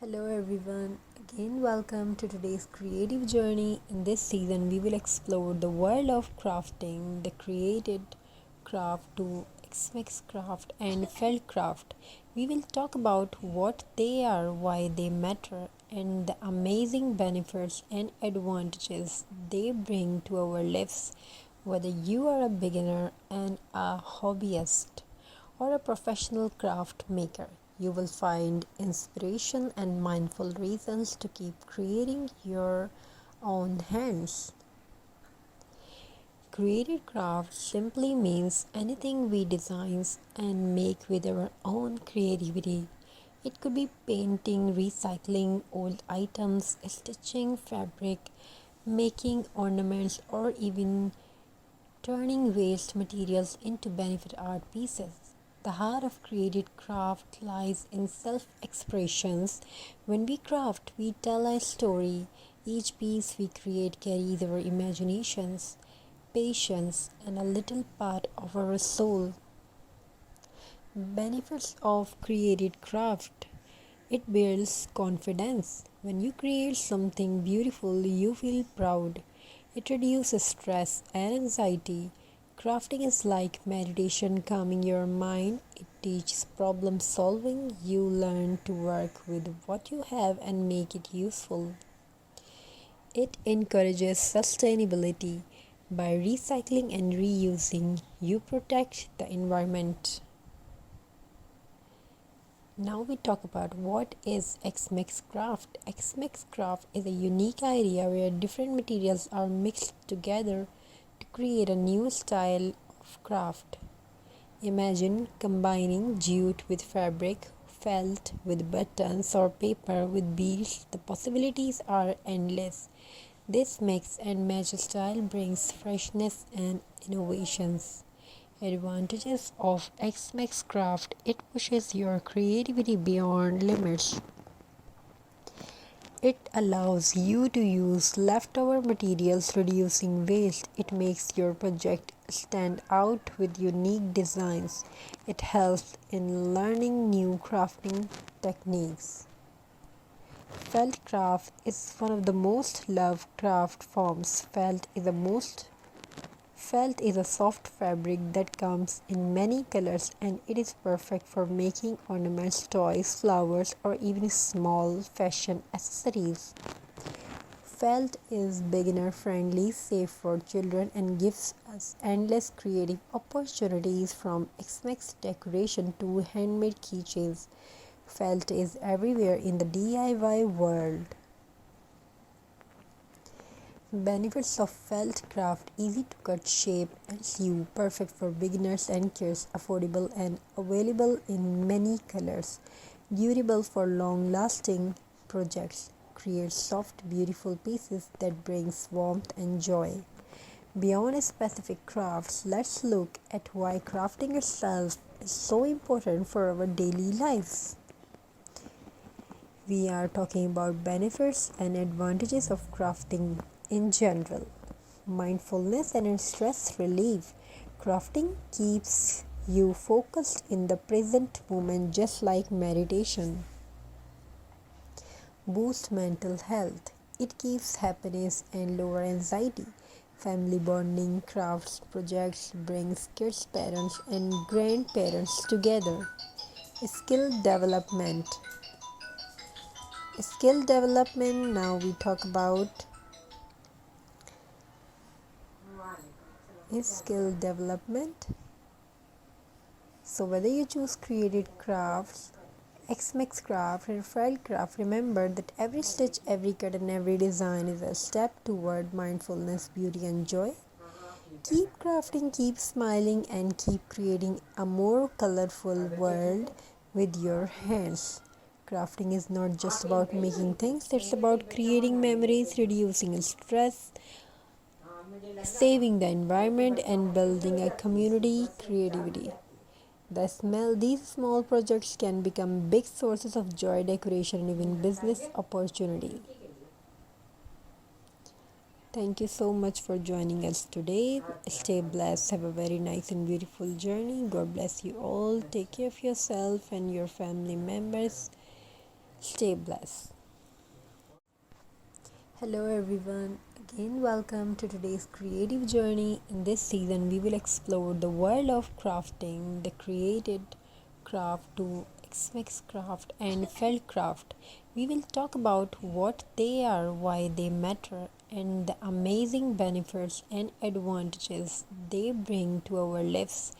Hello everyone, again welcome to today's creative journey. In this season, we will explore the world of crafting, the created craft to Xmix craft and felt craft. We will talk about what they are, why they matter, and the amazing benefits and advantages they bring to our lives. Whether you are a beginner and a hobbyist, or a professional craft maker, you will find inspiration and mindful reasons to keep creating your own hands. Created craft simply means anything we design and make with our own creativity. It could be painting, recycling old items, stitching fabric, making ornaments, or even turning waste materials into benefit art pieces. The heart of created craft lies in self expressions. When we craft, we tell a story. Each piece we create carries our imaginations, patience, and a little part of our soul. Benefits of created craft: it builds confidence. When you create something beautiful, you feel proud. It reduces stress and anxiety. Crafting is like meditation, calming your mind. It teaches problem solving. You learn to work with what you have and make it useful. It encourages sustainability. By recycling and reusing, you protect the environment. Now we talk about what is Xmix craft. Xmix craft is a unique idea where different materials are mixed together to create a new style of craft. Imagine combining jute with fabric, felt with buttons, or paper with beads. The possibilities are endless. This mix and match style brings freshness and innovations. Advantages of Xmix craft: it pushes your creativity beyond limits. It allows you to use leftover materials, reducing waste. It makes your project stand out with unique designs. It helps in learning new crafting techniques. Felt craft is one of the most loved craft forms. Felt is a soft fabric that comes in many colors, and it is perfect for making ornaments, toys, flowers, or even small fashion accessories. Felt is beginner friendly, safe for children, and gives us endless creative opportunities from Xmix decoration to handmade keychains. Felt is everywhere in the DIY world. Benefits of felt craft: easy to cut, shape, and sew, perfect for beginners and kids, affordable and available in many colors, durable for long lasting projects, creates soft, beautiful pieces that brings warmth and joy. Beyond specific crafts, let's look at why crafting itself is so important for our daily lives. We are talking about benefits and advantages of crafting in general. Mindfulness and stress relief. Crafting keeps you focused in the present moment, just like meditation. Boost mental health. It gives happiness and lower anxiety. Family bonding. Crafts projects brings kids, parents, and grandparents together. Skill development. Skill development. Now we talk about is skill development. So whether you choose created crafts, Xmix craft, or felt craft, remember that every stitch, every cut, and every design is a step toward mindfulness, beauty, and joy. Keep crafting, keep smiling, and keep creating a more colorful world with your hands. Crafting is not just about making things, it's about creating memories, reducing stress, saving the environment, and building a community creativity. These small projects can become big sources of joy, decoration, and even business opportunity. Thank you so much for joining us today. Stay blessed. Have a very nice and beautiful journey. God bless you all. Take care of yourself and your family members. Stay blessed. Hello everyone, again welcome to today's creative journey. In this season, we will explore the world of crafting, the created craft to Xmix craft and felt craft. We will talk about what they are, why they matter, and the amazing benefits and advantages they bring to our lives.